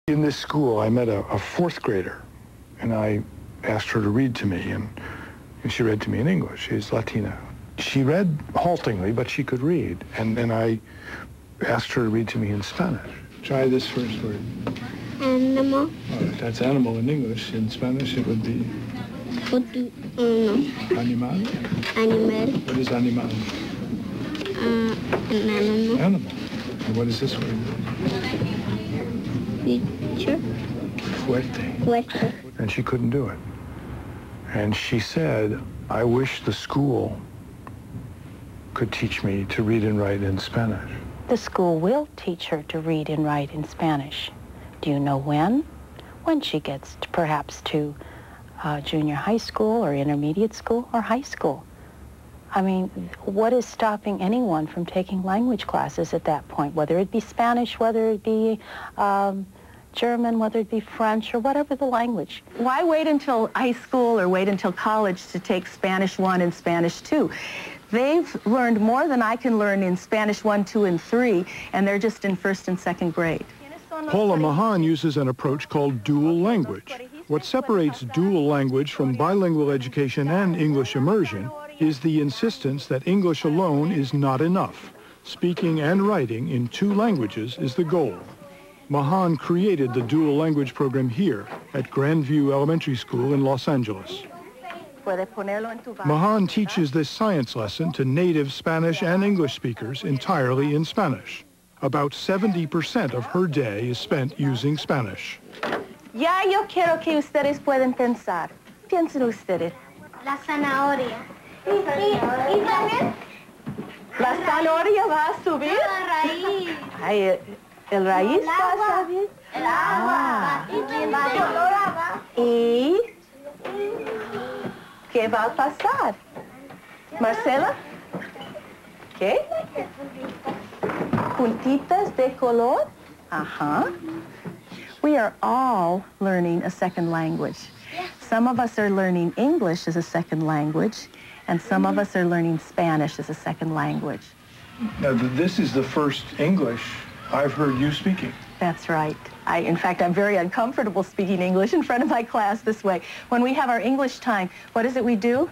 In this school, I met a fourth grader, and I asked her to read to me, and she read to me in English. She's Latina. She read haltingly, but she could read, and then I asked her to read to me in Spanish. Try this first word. Animal. All right, that's animal in English. In Spanish, it would be... Animal? Animal. What is animal? An animal. Animal. And what is this word? Future. Fuerte. Fuerte. And she couldn't do it. And she said, I wish the school could teach me to read and write in Spanish. The school will teach her to read and write in Spanish. Do you know when? When she gets perhaps to junior high school or intermediate school or high school. I mean, what is stopping anyone from taking language classes at that point, whether it be Spanish, whether it be German, whether it be French, or whatever the language? Why wait until high school or wait until college to take Spanish 1 and Spanish 2? They've learned more than I can learn in Spanish 1, 2, and 3, and they're just in 1st and 2nd grade. Paula Mahan uses an approach called dual language. What separates dual language from bilingual education and English immersion is the insistence that English alone is not enough. Speaking and writing in 2 languages is the goal. Mahan created the dual language program here at Grandview Elementary School in Los Angeles. Mahan teaches this science lesson to native Spanish and English speakers entirely in Spanish. About 70% of her day is spent using Spanish. Ya yo quiero que ustedes pueden pensar. Piensen ustedes. La zanahoria. ¿Y también? La zanahoria va a subir. La raíz. Ay, el raíz va a subir. El agua. ¿Y qué va a pasar? Marcela? ¿Qué? Puntitas de color? Uh-huh. We are all learning a second language. Some of us are learning English as a second language, and some of us are learning Spanish as a second language. Now, this is the first English I've heard you speaking. That's right. In fact, I'm very uncomfortable speaking English in front of my class this way. When we have our English time, what is it we do?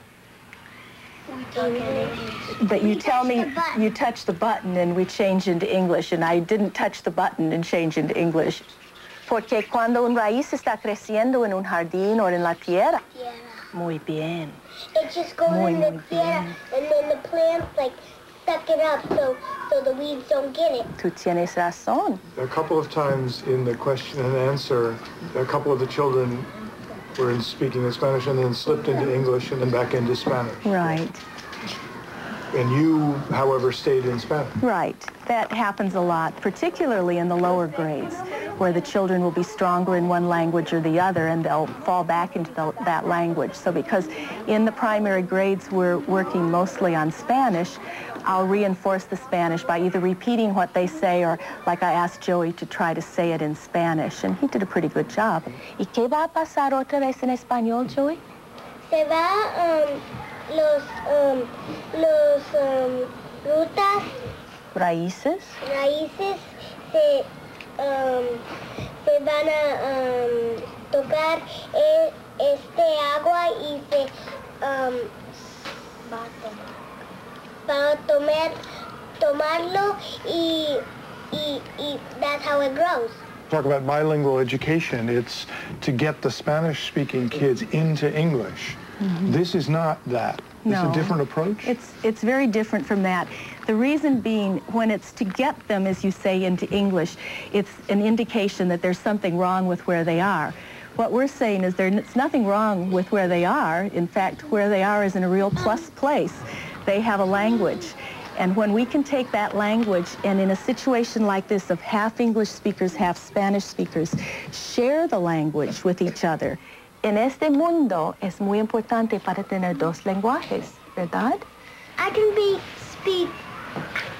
But you tell me you touch the button and we change into English, and I didn't touch the button and change into English. Porque cuando un raíz está creciendo en un jardín o en la tierra. Muy bien. It just goes in the tierra, and then the plants like suck it up so the weeds don't get it. Tú tienes razón. A couple of times in the question and answer, a couple of the children were speaking in Spanish and then slipped into English and then back into Spanish. Right. And you, however, stayed in Spanish. Right. That happens a lot, particularly in the lower grades, where the children will be stronger in one language or the other, and they'll fall back into that language. So because in the primary grades we're working mostly on Spanish, I'll reinforce the Spanish by either repeating what they say or, like I asked Joey, to try to say it in Spanish, and he did a pretty good job. ¿Y qué va a pasar otra vez en español, Joey? Se va los frutas, raíces se van a tocar este agua y se va a tomarlo y that's how it grows. Talk about bilingual education. It's to get the Spanish-speaking kids into English. Mm-hmm. This is not that. No. It's a different approach? It's very different from that. The reason being, when it's to get them, as you say, into English, it's an indication that there's something wrong with where they are. What we're saying is there's nothing wrong with where they are. In fact, where they are is in a real plus place. They have a language. And when we can take that language and in a situation like this of half English speakers, half Spanish speakers, share the language with each other. En este mundo es muy importante para tener dos lenguajes, ¿verdad? I can speak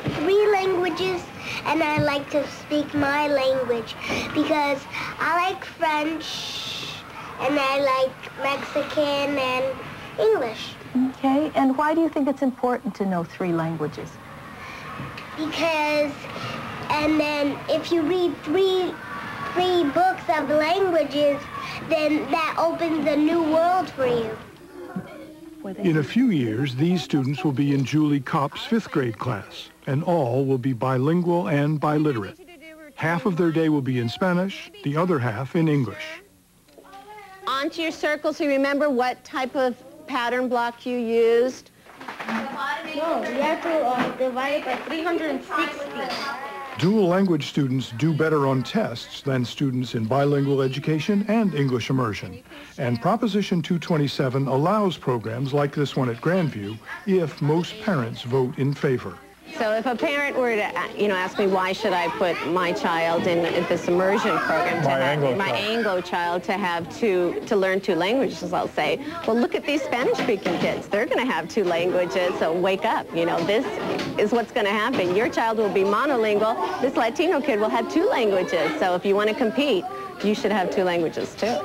3 languages, and I like to speak my language because I like French, and I like Mexican and English. Okay, and why do you think it's important to know 3 languages? Because, and then if you read 3 free books of languages, then that opens a new world for you. In a few years, these students will be in Julie Kopp's 5th grade class, and all will be bilingual and biliterate. Half of their day will be in Spanish, the other half in English. Onto your circle, so you remember what type of pattern block you used. No, we have to divide it by 360. Dual language students do better on tests than students in bilingual education and English immersion. And Proposition 227 allows programs like this one at Grandview if most parents vote in favor. So if a parent were to, ask me why should I put my child in this immersion program, my Anglo child to learn 2 languages, I'll say, well, look at these Spanish-speaking kids. They're going to have 2 languages, so wake up. This is what's going to happen. Your child will be monolingual. This Latino kid will have 2 languages. So if you want to compete, you should have 2 languages too.